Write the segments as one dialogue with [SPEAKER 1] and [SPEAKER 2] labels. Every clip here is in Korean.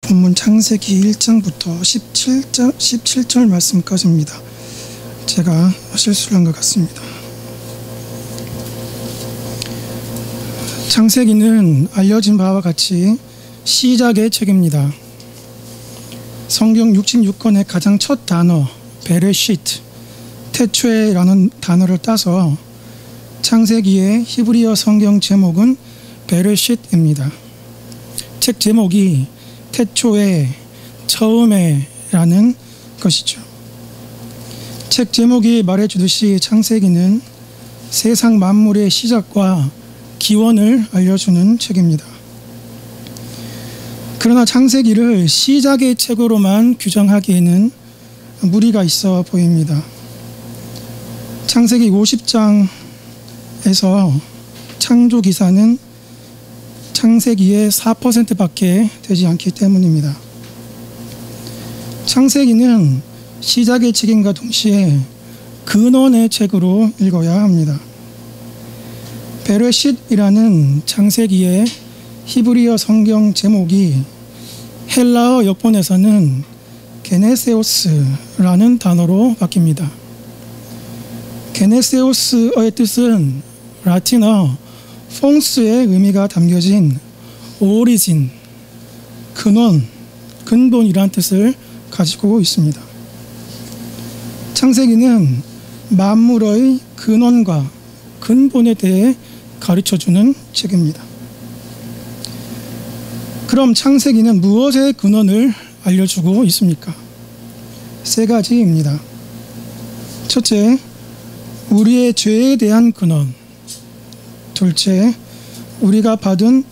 [SPEAKER 1] 본문 창세기 1장부터 17절 말씀까지입니다. 제가 실수를 한 것 같습니다. 창세기는 알려진 바와 같이 시작의 책입니다. 성경 66권의 가장 첫 단어 베레시트, 태초에라는 단어를 따서 창세기의 히브리어 성경 제목은 베레시트입니다. 책 제목이 태초에, 처음에라는 것이죠. 책 제목이 말해주듯이 창세기는 세상 만물의 시작과 기원을 알려주는 책입니다. 그러나 창세기를 시작의 책으로만 규정하기에는 무리가 있어 보입니다. 창세기 50장에서 창조 기사는 창세기의 4%밖에 되지 않기 때문입니다. 창세기는 시작의 책임과 동시에 근원의 책으로 읽어야 합니다. 베레싯이라는 창세기의 히브리어 성경 제목이 헬라어 역본에서는 게네세오스라는 단어로 바뀝니다. 게네세오스의 뜻은 라틴어 퐁스의 의미가 담겨진 오리진, 근원, 근본이란 뜻을 가지고 있습니다. 창세기는 만물의 근원과 근본에 대해 가르쳐주는 책입니다. 그럼 창세기는 무엇의 근원을 알려주고 있습니까? 세 가지입니다. 첫째, 우리의 죄에 대한 근원. 둘째, 우리가 받은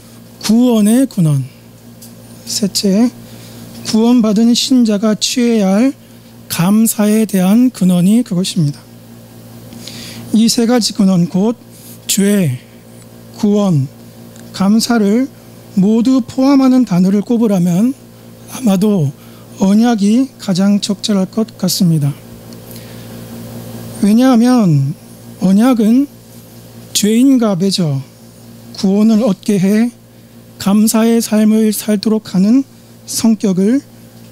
[SPEAKER 1] 구원의 근원. 셋째, 구원받은 신자가 취해야 할 감사에 대한 근원이 그것입니다. 이 세 가지 근원, 곧 죄, 구원, 감사를 모두 포함하는 단어를 꼽으라면 아마도 언약이 가장 적절할 것 같습니다. 왜냐하면 언약은 죄인과 맺어 구원을 얻게 해 감사의 삶을 살도록 하는 성격을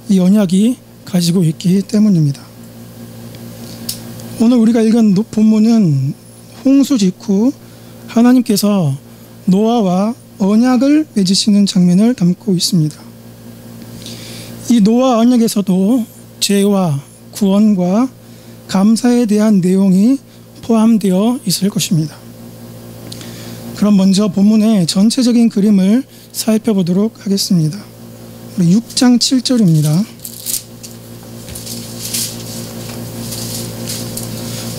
[SPEAKER 1] 이 언약이 가지고 있기 때문입니다. 오늘 우리가 읽은 본문은 홍수 직후 하나님께서 노아와 언약을 맺으시는 장면을 담고 있습니다. 이 노아 언약에서도 죄와 구원과 감사에 대한 내용이 포함되어 있을 것입니다. 그럼 먼저 본문의 전체적인 그림을 살펴보도록 하겠습니다. 우리 6장 7절입니다.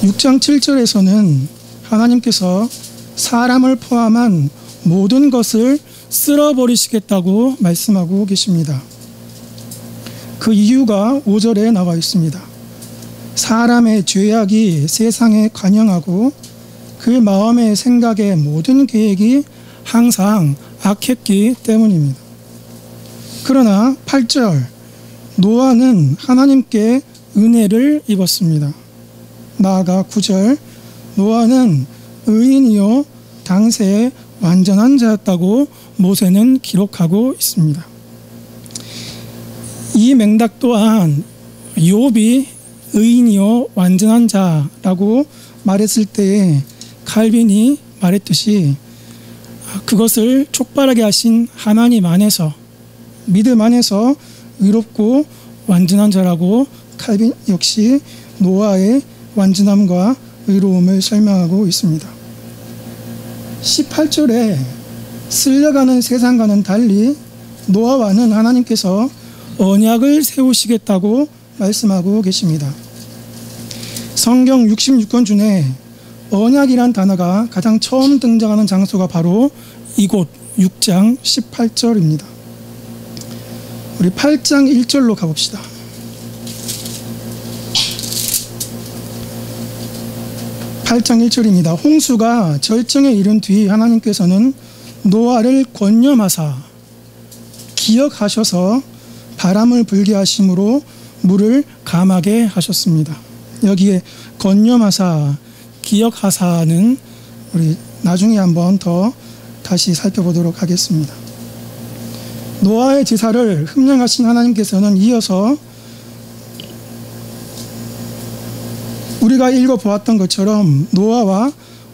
[SPEAKER 1] 6장 7절에서는 하나님께서 사람을 포함한 모든 것을 쓸어버리시겠다고 말씀하고 계십니다. 그 이유가 5절에 나와 있습니다. 사람의 죄악이 세상에 관영하고 그 마음의 생각의 모든 계획이 항상 악했기 때문입니다. 그러나 8절, 노아는 하나님께 은혜를 입었습니다. 나아가 9절, 노아는 의인이요 당세의 완전한 자였다고 모세는 기록하고 있습니다. 이 맥락 또한 욥이 의인이요 완전한 자라고 말했을 때에 칼빈이 말했듯이 그것을 촉발하게 하신 하나님 안에서, 믿음 안에서 의롭고 완전한 자라고 칼빈 역시 노아의 완전함과 의로움을 설명하고 있습니다. 18절에 쓸려가는 세상과는 달리 노아와는 하나님께서 언약을 세우시겠다고 말씀하고 계십니다. 성경 66권 중에 언약이란 단어가 가장 처음 등장하는 장소가 바로 이곳 6장 18절입니다. 우리 8장 1절로 가봅시다. 8장 1절입니다. 홍수가 절정에 이른 뒤 하나님께서는 노아를 권념하사 기억하셔서 바람을 불게 하심으로 물을 감하게 하셨습니다. 여기에 권념하사, 기억하사는 우리 나중에 한번 더 다시 살펴보도록 하겠습니다. 노아의 제사를 흠령하신 하나님께서는 이어서 우리가 읽어보았던 것처럼 노아와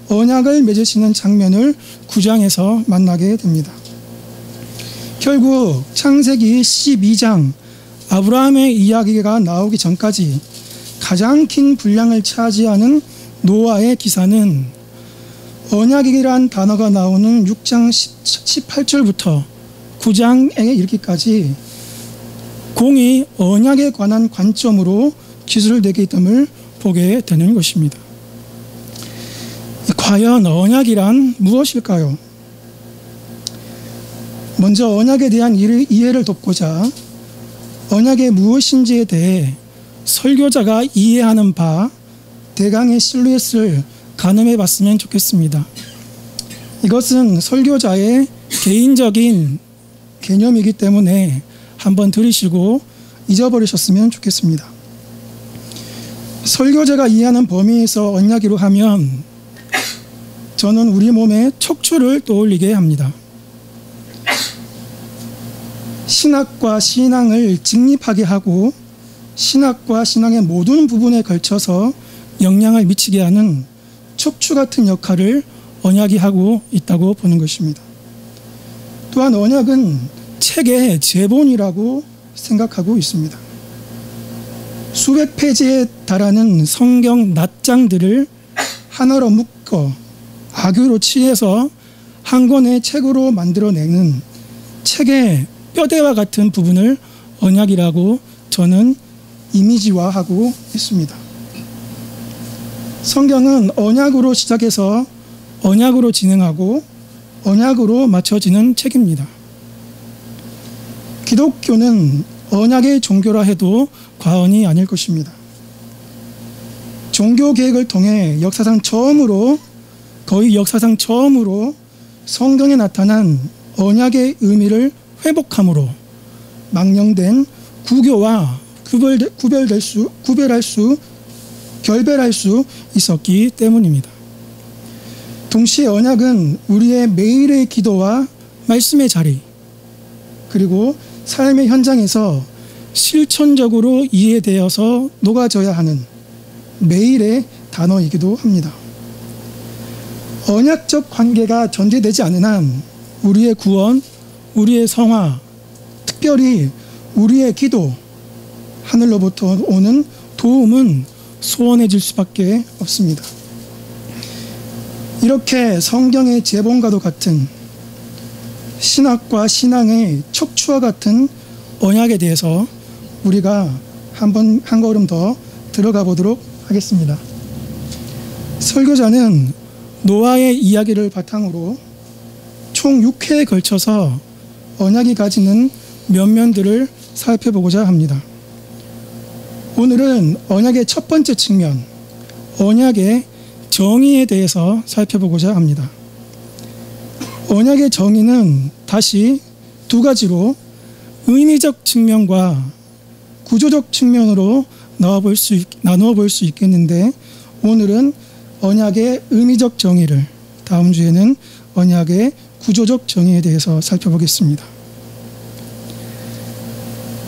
[SPEAKER 1] 언약을 맺으시는 장면을 9장에서 만나게 됩니다. 결국 창세기 12장 아브라함의 이야기가 나오기 전까지 가장 긴 분량을 차지하는 노아의 기사는 언약이라는 단어가 나오는 6장 18절부터 9장에 이르기까지 공이 언약에 관한 관점으로 기술되게 됨을 보게 되는 것입니다. 과연 언약이란 무엇일까요? 먼저 언약에 대한 이해를 돕고자 언약이 무엇인지에 대해 설교자가 이해하는 바 대강의 실루엣을 가늠해 봤으면 좋겠습니다. 이것은 설교자의 개인적인 개념이기 때문에 한번 들으시고 잊어버리셨으면 좋겠습니다. 설교자가 이해하는 범위에서 언약이로 하면 저는 우리 몸에 척추를 떠올리게 합니다. 신학과 신앙을 직립하게 하고 신학과 신앙의 모든 부분에 걸쳐서 영향을 미치게 하는 척추 같은 역할을 언약이 하고 있다고 보는 것입니다. 또한 언약은 책의 제본이라고 생각하고 있습니다. 수백 페이지에 달하는 성경 낱장들을 하나로 묶어 악유로 칠해서 한 권의 책으로 만들어내는 책의 뼈대와 같은 부분을 언약이라고 저는 이미지화하고 있습니다. 성경은 언약으로 시작해서 언약으로 진행하고 언약으로 맞춰지는 책입니다. 기독교는 언약의 종교라 해도 과언이 아닐 것입니다. 종교 개혁을 통해 거의 역사상 처음으로 성경에 나타난 언약의 의미를 회복함으로 망령된 구교와 결별할 수 있었기 때문입니다. 동시에 언약은 우리의 매일의 기도와 말씀의 자리, 그리고 삶의 현장에서 실천적으로 이해되어서 녹아져야 하는 매일의 단어이기도 합니다. 언약적 관계가 전제되지 않은 한 우리의 구원, 우리의 성화, 특별히 우리의 기도, 하늘로부터 오는 도움은 소원해질 수밖에 없습니다. 이렇게 성경의 제본과도 같은 신학과 신앙의 척추와 같은 언약에 대해서 우리가 한 걸음 더 들어가 보도록 하겠습니다. 설교자는 노아의 이야기를 바탕으로 총 6회에 걸쳐서 언약이 가지는 면면들을 살펴보고자 합니다. 오늘은 언약의 첫 번째 측면, 언약의 정의에 대해서 살펴보고자 합니다. 언약의 정의는 다시 두 의미적 측면과 구조적 측면으로 나누어 볼 수 있겠는데, 오늘은 언약의 의미적 정의를, 다음 주에는 언약의 구조적 정의에 대해서 살펴보겠습니다.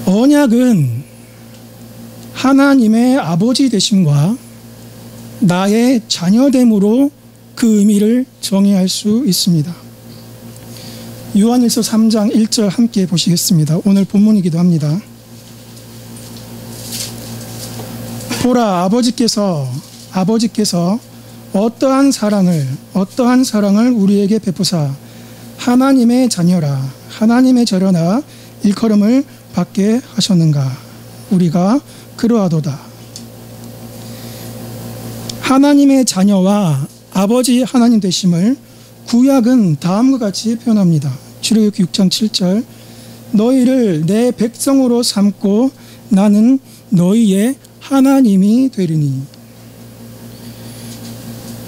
[SPEAKER 1] 언약은 하나님의 아버지 되심과 나의 자녀됨으로 그 의미를 정의할 수 있습니다. 요한일서 3장 1절 함께 보시겠습니다. 오늘 본문이기도 합니다. 보라, 아버지께서 어떠한 사랑을 우리에게 베푸사 하나님의 자녀라 일컬음을 받게 하셨는가. 우리가 그러하도다. 하나님의 자녀와 아버지 하나님 되심을 구약은 다음과 같이 표현합니다. 출애굽기 6장 7절, 너희를 내 백성으로 삼고 나는 너희의 하나님이 되리니.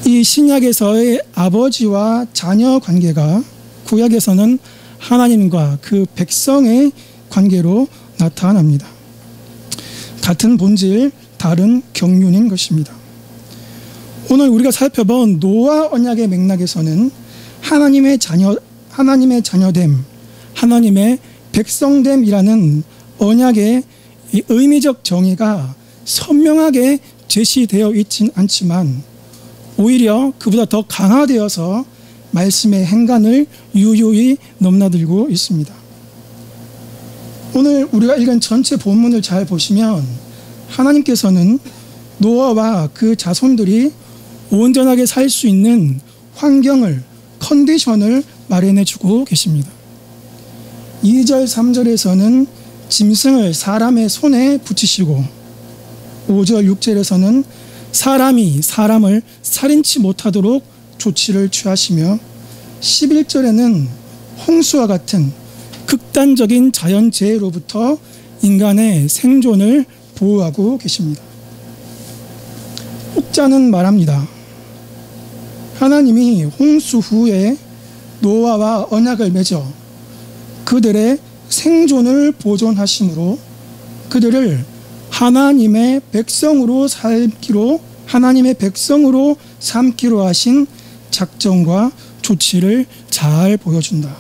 [SPEAKER 1] 이 신약에서의 아버지와 자녀 관계가 구약에서는 하나님과 그 백성의 관계로 나타납니다. 같은 본질, 다른 경륜인 것입니다. 오늘 우리가 살펴본 노아 언약의 맥락에서는 하나님의 자녀됨, 하나님의 백성됨이라는 언약의 이 의미적 정의가 선명하게 제시되어 있진 않지만 오히려 그보다 더 강화되어서 말씀의 행간을 유유히 넘나들고 있습니다. 오늘 우리가 읽은 전체 본문을 잘 보시면 하나님께서는 노아와 그 자손들이 온전하게 살 수 있는 환경을, 컨디션을 마련해 주고 계십니다. 2절, 3절에서는 짐승을 사람의 손에 붙이시고 5절, 6절에서는 사람이 사람을 살인치 못하도록 조치를 취하시며 11절에는 홍수와 같은 극단적인 자연재해로부터 인간의 생존을 보호하고 계십니다. 혹자는 말합니다. 하나님이 홍수 후에 노아와 언약을 맺어 그들의 생존을 보존하심으로 그들을 하나님의 백성으로 삼기로 하신 작정과 조치를 잘 보여준다.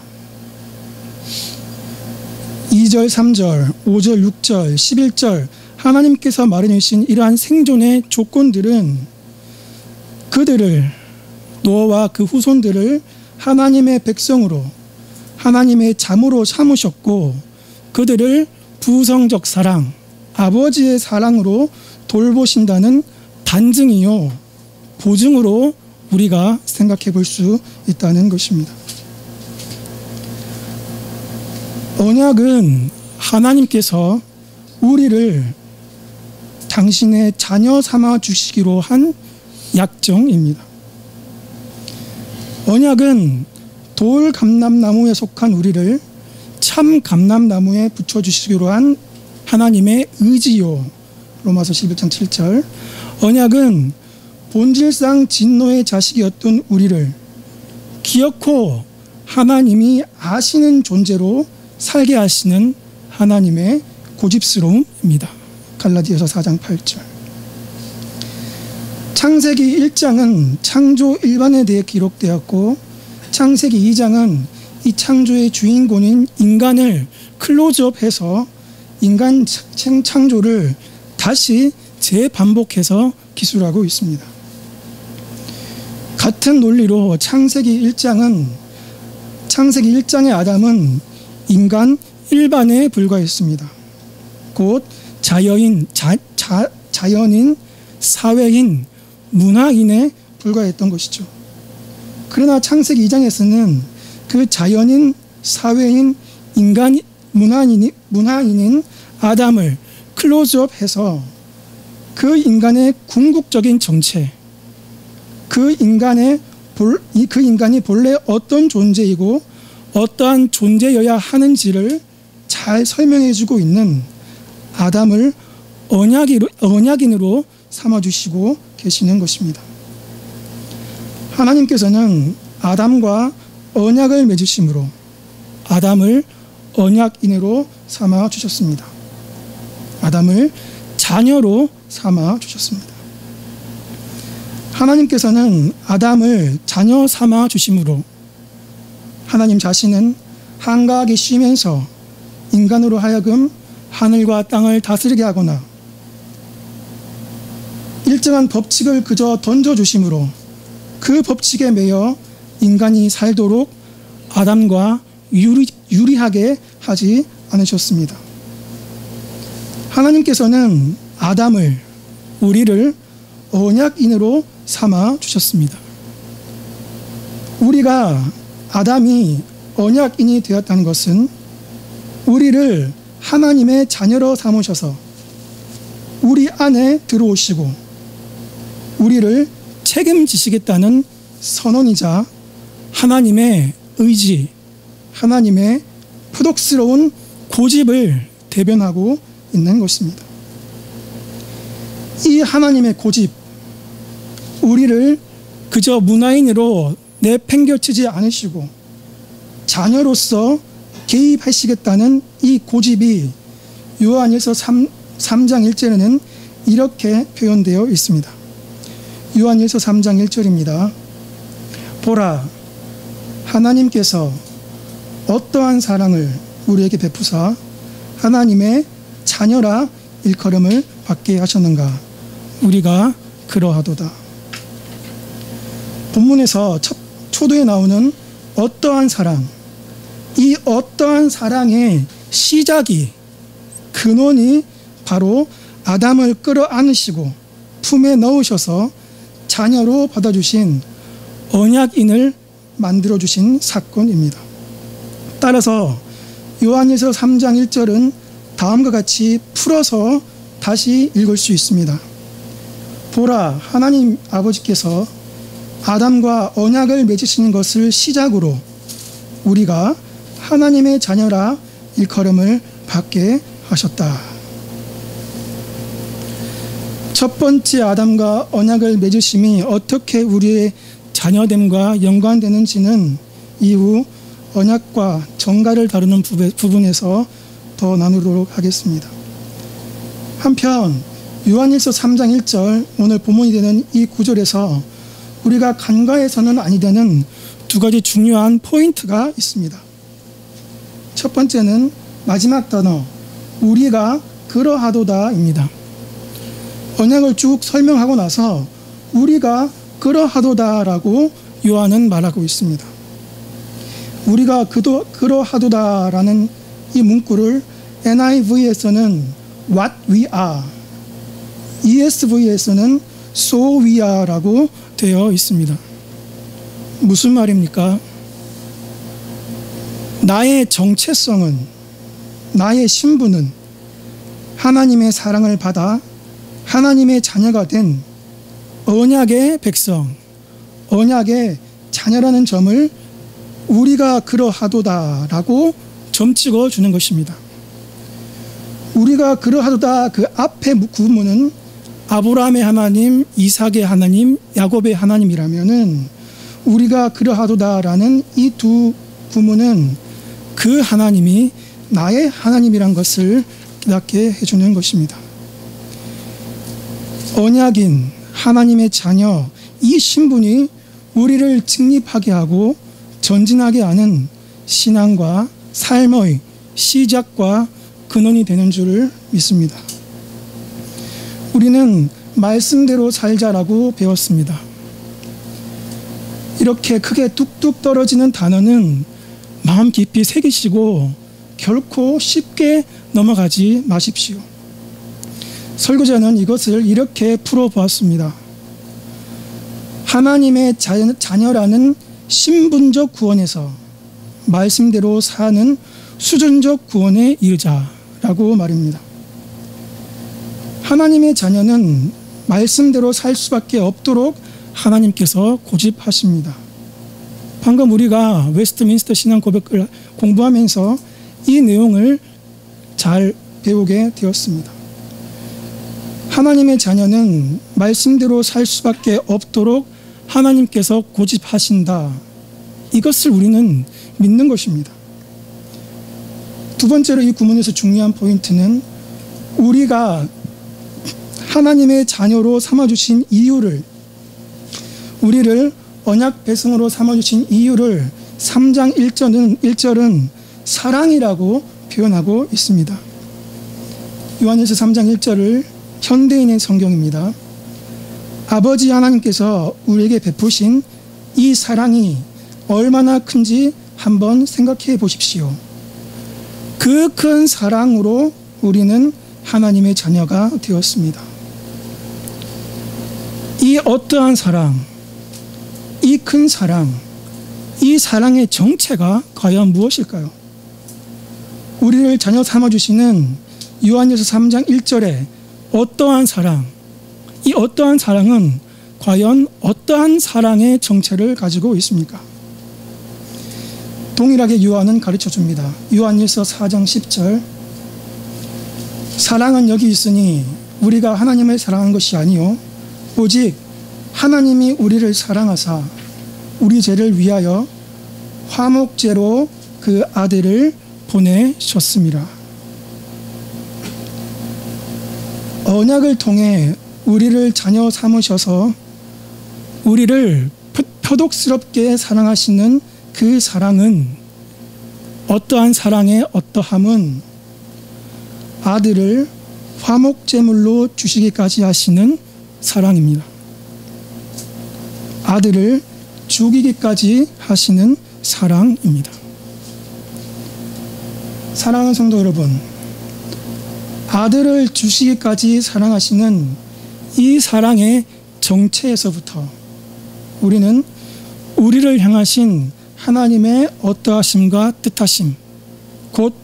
[SPEAKER 1] 2절, 3절, 5절, 6절, 11절 하나님께서 마련해 주신 이러한 생존의 조건들은 그들을, 노아와 그 후손들을 하나님의 백성으로, 하나님의 자모로 삼으셨고 그들을 부성적 사랑, 아버지의 사랑으로 돌보신다는 단증이요 보증으로 우리가 생각해 볼 수 있다는 것입니다. 언약은 하나님께서 우리를 당신의 자녀 삼아 주시기로 한 약정입니다. 언약은 돌 감람나무에 속한 우리를 참 감람나무에 붙여주시기로 한 하나님의 의지요. 로마서 11장 7절. 언약은 본질상 진노의 자식이었던 우리를 기어코 하나님이 아시는 존재로 살게 하시는 하나님의 고집스러움입니다. 갈라디아서 4장 8절. 창세기 1장은 창조 일반에 대해 기록되었고 창세기 2장은 이 창조의 주인공인 인간을 클로즈업해서 인간 창조를 다시 재반복해서 기술하고 있습니다. 같은 논리로 창세기 1장의 아담은 인간 일반에 불과했습니다. 곧 자연인, 사회인, 문화인에 불과했던 것이죠. 그러나 창세기 2장에서는 그 자연인, 사회인, 인간, 문화인인 아담을 클로즈업해서 그 인간의 궁극적인 정체, 그 인간이 본래 어떤 존재이고 어떠한 존재여야 하는지를 잘 설명해주고 있는 아담을 언약인으로 삼아주시고 계시는 것입니다. 하나님께서는 아담과 언약을 맺으심으로 아담을 언약인으로 삼아주셨습니다. 아담을 자녀로 삼아주셨습니다. 하나님께서는 아담을 자녀 삼아주심으로 하나님 자신은 한가하게 쉬면서 인간으로 하여금 하늘과 땅을 다스리게 하거나 일정한 법칙을 그저 던져주심으로 그 법칙에 매여 인간이 살도록 아담과 유리하게 하지 않으셨습니다. 하나님께서는 아담을, 우리를 언약인으로 삼아 주셨습니다. 우리가 아담이 언약인이 되었다는 것은 우리를 하나님의 자녀로 삼으셔서 우리 안에 들어오시고 우리를 책임지시겠다는 선언이자 하나님의 의지, 하나님의 표독스러운 고집을 대변하고 있는 것입니다. 이 하나님의 고집, 우리를 그저 문화인으로 내팽겨치지 않으시고 자녀로서 개입하시겠다는 이 고집이 요한일서 3장 1절에는 이렇게 표현되어 있습니다. 요한일서 3장 1절입니다. 보라, 하나님께서 어떠한 사랑을 우리에게 베푸사 하나님의 자녀라 일컬음을 받게 하셨는가? 우리가 그러하도다. 본문에서 초도에 나오는 어떠한 사랑, 이 어떠한 사랑의 시작이, 근원이 바로 아담을 끌어안으시고 품에 넣으셔서 자녀로 받아주신 언약인을 만들어주신 사건입니다. 따라서 요한일서 3장 1절은 다음과 같이 풀어서 다시 읽을 수 있습니다. 보라, 하나님 아버지께서 아담과 언약을 맺으시는 것을 시작으로 우리가 하나님의 자녀라 일컬음을 받게 하셨다. 첫 번째 아담과 언약을 맺으심이 어떻게 우리의 자녀됨과 연관되는지는 이후 언약과 정가를 다루는 부분에서 더 나누도록 하겠습니다. 한편 요한일서 3장 1절 오늘 본문이 되는 이 구절에서 우리가 간과해서는 아니 되는 두 가지 중요한 포인트가 있습니다. 첫 번째는 마지막 단어 우리가 그러하도다입니다. 언약을 쭉 설명하고 나서 우리가 그러하도다라고 요한은 말하고 있습니다. 우리가 그러하도다라는 이 문구를 NIV에서는 what we are, ESV에서는 so we are라고 되어 있습니다. 무슨 말입니까? 나의 정체성은, 나의 신분은 하나님의 사랑을 받아 하나님의 자녀가 된 언약의 백성, 언약의 자녀라는 점을 우리가 그러하도다라고 점찍어 주는 것입니다. 우리가 그러하도다 그 앞에 구문은 아브라함의 하나님, 이삭의 하나님, 야곱의 하나님이라면은 우리가 그러하도다라는 이 두 구문은 그 하나님이 나의 하나님이란 것을 깨닫게 해주는 것입니다. 언약인 하나님의 자녀 이 신분이 우리를 직립하게 하고 전진하게 하는 신앙과 삶의 시작과 근원이 되는 줄을 믿습니다. 우리는 말씀대로 살자라고 배웠습니다. 이렇게 크게 뚝뚝 떨어지는 단어는 마음 깊이 새기시고 결코 쉽게 넘어가지 마십시오. 설교자는 이것을 이렇게 풀어보았습니다. 하나님의 자녀라는 신분적 구원에서 말씀대로 사는 수준적 구원에 이르자라고 말입니다. 하나님의 자녀는 말씀대로 살 수밖에 없도록 하나님께서 고집하십니다. 방금 우리가 웨스트민스터 신앙 고백을 공부하면서 이 내용을 잘 배우게 되었습니다. 하나님의 자녀는 말씀대로 살 수밖에 없도록 하나님께서 고집하신다. 이것을 우리는 믿는 것입니다. 두 번째로 이 구문에서 중요한 포인트는 우리가 하나님의 자녀로 삼아주신 이유를, 우리를 언약 백성으로 삼아주신 이유를 3장 1절은 사랑이라고 표현하고 있습니다. 요한일서 3장 1절을 현대인의 성경입니다. 아버지 하나님께서 우리에게 베푸신 이 사랑이 얼마나 큰지 한번 생각해 보십시오. 그 큰 사랑으로 우리는 하나님의 자녀가 되었습니다. 이 어떠한 사랑, 이 큰 사랑, 이 사랑의 정체가 과연 무엇일까요? 우리를 자녀 삼아주시는 요한일서 3장 1절에 어떠한 사랑, 이 어떠한 사랑은 과연 어떠한 사랑의 정체를 가지고 있습니까? 동일하게 요한은 가르쳐줍니다. 요한일서 4장 10절 사랑은 여기 있으니 우리가 하나님을 사랑한 것이 아니요 오직 하나님이 우리를 사랑하사 우리 죄를 위하여 화목제로 그 아들을 보내셨습니다. 언약을 통해 우리를 자녀 삼으셔서 우리를 표독스럽게 사랑하시는 그 사랑은 어떠한 사랑의 어떠함은 아들을 화목제물로 주시기까지 하시는 사랑입니다. 아들을 죽이기까지 하시는 사랑입니다. 사랑하는 성도 여러분, 아들을 주시기까지 사랑하시는 이 사랑의 정체에서부터 우리는 우리를 향하신 하나님의 어떠하심과 뜻하심, 곧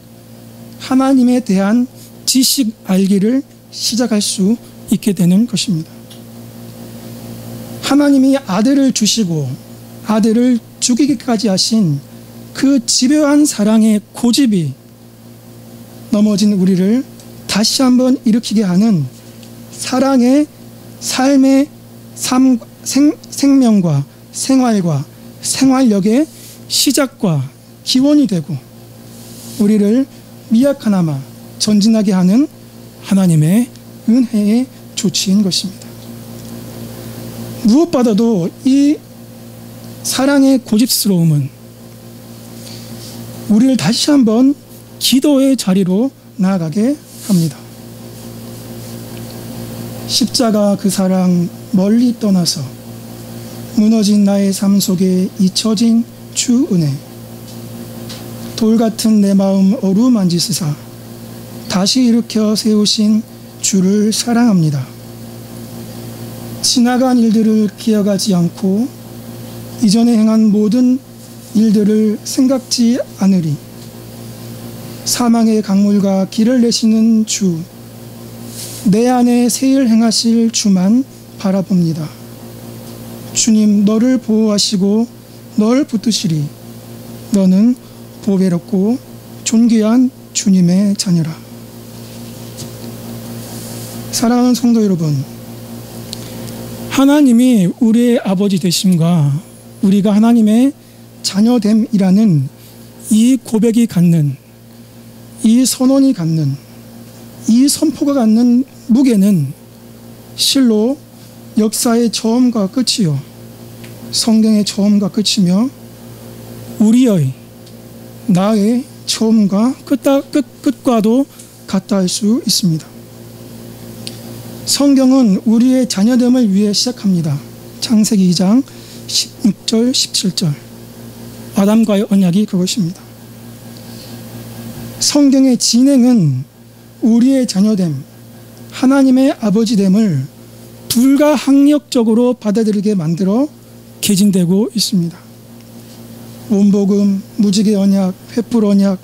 [SPEAKER 1] 하나님에 대한 지식 알기를 시작할 수 있게 되는 것입니다. 하나님이 아들을 주시고 아들을 죽이기까지 하신 그 집요한 사랑의 고집이 넘어진 우리를 다시 한번 일으키게 하는 사랑의 삶의 생명과 생활과 생활력의 시작과 기원이 되고 우리를 미약하나마 전진하게 하는 하나님의 은혜의 조치인 것입니다. 무엇보다도 이 사랑의 고집스러움은 우리를 다시 한번 기도의 자리로 나아가게 합니다. 십자가 그 사랑 멀리 떠나서 무너진 나의 삶 속에 잊혀진 주 은혜, 돌같은 내 마음 어루만지시사 다시 일으켜 세우신 주를 사랑합니다. 지나간 일들을 기억하지 않고 이전에 행한 모든 일들을 생각지 않으리. 사망의 강물과 길을 내시는 주, 내 안에 새 일 행하실 주만 바라봅니다. 주님, 너를 보호하시고 널 붙드시리. 너는 보배롭고 존귀한 주님의 자녀라. 사랑하는 성도 여러분, 하나님이 우리의 아버지 되심과 우리가 하나님의 자녀됨이라는 이 고백이 갖는, 이 선언이 갖는, 이 선포가 갖는 무게는 실로 역사의 처음과 끝이요, 성경의 처음과 끝이며 우리의, 나의 처음과 끝과도 같다 할 수 있습니다. 성경은 우리의 자녀됨을 위해 시작합니다. 창세기 2장 16절 17절 아담과의 언약이 그것입니다. 성경의 진행은 우리의 자녀됨, 하나님의 아버지됨을 불가항력적으로 받아들이게 만들어 개진되고 있습니다. 원복음, 무지개 언약, 횃불 언약,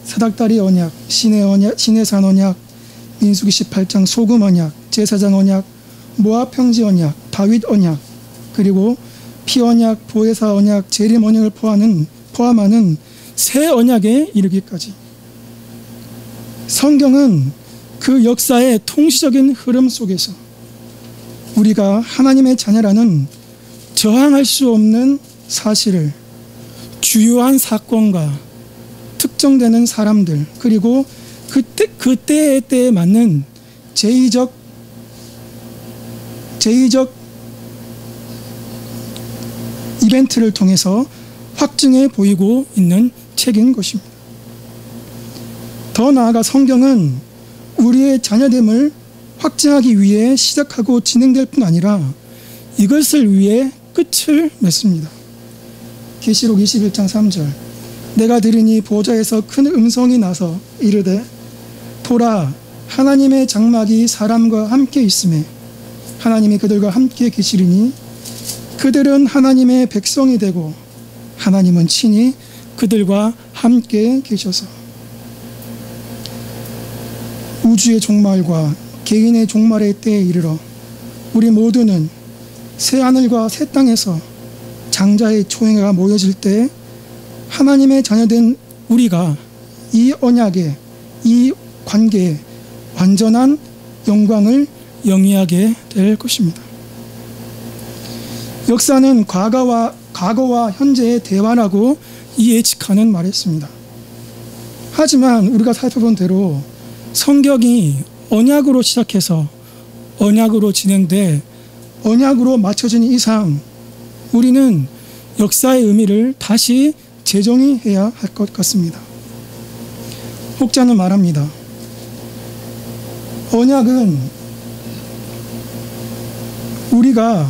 [SPEAKER 1] 사닥다리 언약, 신의 산 언약, 민수기 18장 소금 언약, 제사장 언약, 모압 평지 언약, 다윗 언약, 그리고 피 언약, 보혜사 언약, 재림 언약을 포함하는 새 언약에 이르기까지 성경은 그 역사의 통시적인 흐름 속에서 우리가 하나님의 자녀라는 저항할 수 없는 사실을 주요한 사건과 특정되는 사람들, 그리고 그때에 맞는 제의적 이벤트를 통해서 확증해 보이고 있는 책인 것입니다. 더 나아가 성경은 우리의 자녀됨을 확증하기 위해 시작하고 진행될 뿐 아니라 이것을 위해 끝을 맺습니다. 계시록 21장 3절 내가 들으니 보좌에서 큰 음성이 나서 이르되 보라, 하나님의 장막이 사람과 함께 있음에 하나님이 그들과 함께 계시리니 그들은 하나님의 백성이 되고 하나님은 친히 그들과 함께 계셔서. 우주의 종말과 개인의 종말의 때에 이르러 우리 모두는 새 하늘과 새 땅에서 장자의 총회가 모여질 때 하나님의 자녀된 우리가 이 언약에, 이 관계에 완전한 영광을 영위하게 될 것입니다. 역사는 과거와 현재의 대화라고 예측하는 말했습니다. 하지만 우리가 살펴본 대로 성경이 언약으로 시작해서 언약으로 진행돼 언약으로 맞춰진 이상 우리는 역사의 의미를 다시 재정의해야 할 것 같습니다. 혹자는 말합니다. 언약은 우리가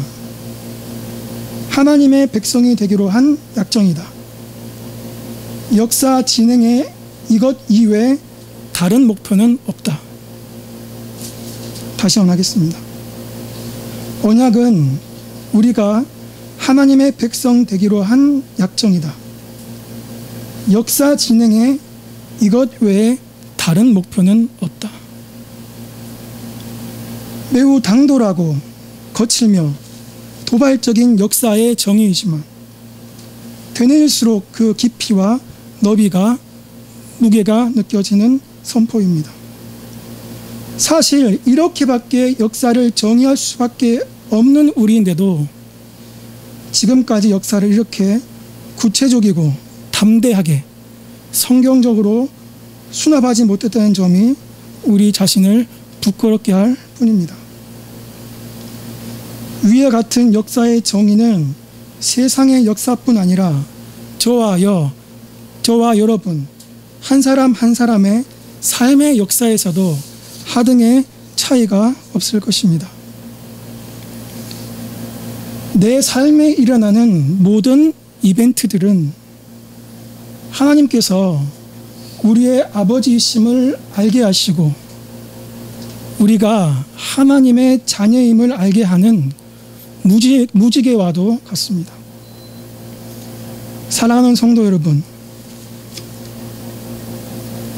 [SPEAKER 1] 하나님의 백성이 되기로 한 약정이다. 역사 진행에 이것 이외에 다른 목표는 없다. 다시 한번 하겠습니다. 언약은 우리가 하나님의 백성 되기로 한 약정이다. 역사 진행에 이것 외에 다른 목표는 없다. 매우 당돌하고 거칠며 도발적인 역사의 정의이지만 되뇌일수록 그 깊이와 너비가 무게가 느껴지는 선포입니다. 사실 이렇게밖에 역사를 정의할 수밖에 없는 우리인데도 지금까지 역사를 이렇게 구체적이고 담대하게 성경적으로 수납하지 못했다는 점이 우리 자신을 부끄럽게 할 뿐입니다. 위와 같은 역사의 정의는 세상의 역사뿐 아니라 저와 여러분 한 사람 한 사람의 삶의 역사에서도 하등의 차이가 없을 것입니다. 내 삶에 일어나는 모든 이벤트들은 하나님께서 우리의 아버지이심을 알게 하시고 우리가 하나님의 자녀임을 알게 하는 무지개와도 같습니다. 사랑하는 성도 여러분,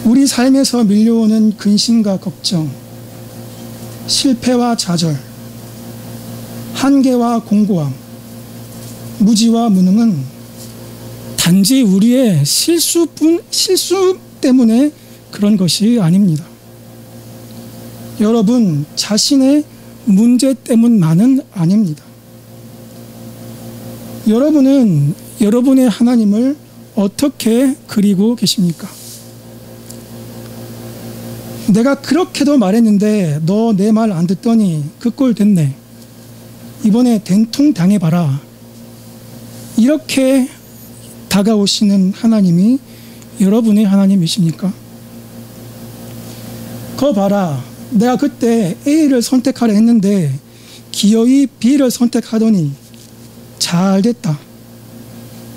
[SPEAKER 1] 우리 삶에서 밀려오는 근심과 걱정, 실패와 좌절, 한계와 공고함, 무지와 무능은 단지 우리의 실수 때문에 그런 것이 아닙니다. 여러분 자신의 문제 때문만은 아닙니다. 여러분은 여러분의 하나님을 어떻게 그리고 계십니까? 내가 그렇게도 말했는데 너 내 말 안 듣더니 그 꼴 됐네. 이번에 된통 당해봐라. 이렇게 다가오시는 하나님이 여러분의 하나님이십니까? 거 봐라. 내가 그때 A를 선택하려 했는데 기어이 B를 선택하더니 잘 됐다.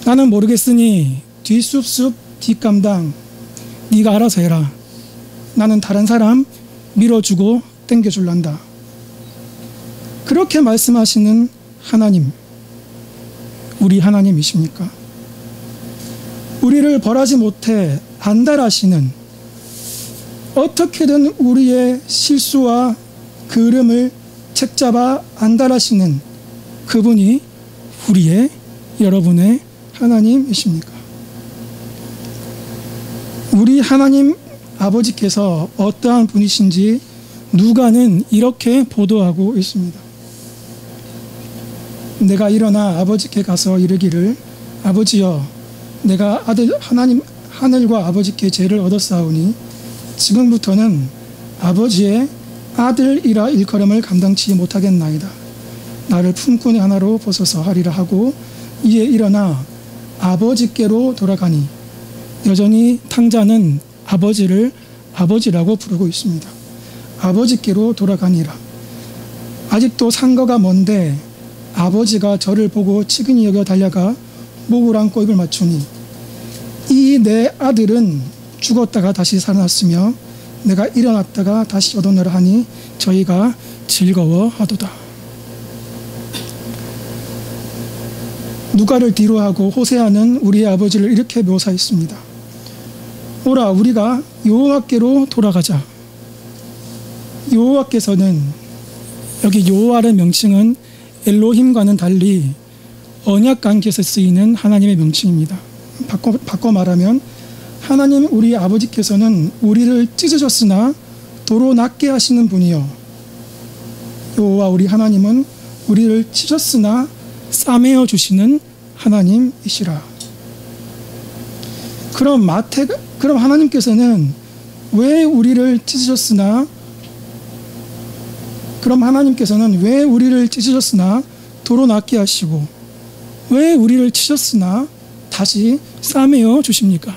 [SPEAKER 1] 나는 모르겠으니 뒷숲숲 뒷감당 네가 알아서 해라. 나는 다른 사람 밀어주고 땡겨줄란다. 그렇게 말씀하시는 하나님, 우리 하나님이십니까? 우리를 벌하지 못해 안달하시는, 어떻게든 우리의 실수와 그름을 책잡아 안달하시는 그분이 우리의 여러분의 하나님이십니까? 우리 하나님 아버지께서 어떠한 분이신지 누가는 이렇게 보도하고 있습니다. 내가 일어나 아버지께 가서 이르기를 아버지여 내가 하나님 하늘과 아버지께 죄를 얻었사오니 지금부터는 아버지의 아들이라 일컬음을 감당치 못하겠나이다. 나를 품꾼의 하나로 벗어서 하리라 하고 이에 일어나 아버지께로 돌아가니 여전히 탕자는 아버지를 아버지라고 부르고 있습니다. 아버지께로 돌아가니라. 아직도 상거가 먼데 아버지가 저를 보고 치근히 여겨 달려가 목을 안고 입을 맞추니 이 내 아들은 죽었다가 다시 살아났으며 내가 일어났다가 다시 얻어내라 하니 저희가 즐거워하도다. 누가를 뒤로하고 호세아는 우리의 아버지를 이렇게 묘사했습니다. 오라 우리가 여호와께로 돌아가자. 여호와께서는 여기 여호와의 명칭은 엘로힘과는 달리 언약관계에서 쓰이는 하나님의 명칭입니다. 바꿔 말하면 하나님 우리 아버지께서는 우리를 찢으셨으나 도로 낫게 하시는 분이요 여호와 우리 하나님은 우리를 찢었으나 싸매어 주시는 하나님이시라. 그럼 하나님께서는 왜 우리를 찢으셨으나 도로 낫게 하시고 왜 우리를 치셨으나 다시 싸매어 주십니까?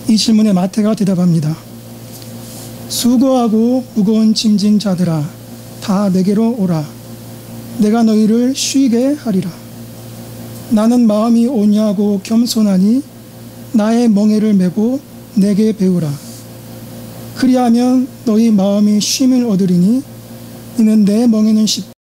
[SPEAKER 1] 이 질문에 마태가 대답합니다. 수고하고 무거운 짐진 자들아, 다 내게로 오라. 내가 너희를 쉬게 하리라. 나는 마음이 온유하고 겸손하니 나의 멍에를 메고 내게 배우라. 그리하면 너희 마음이 쉼을 얻으리니 이는 내 멍에는 쉽고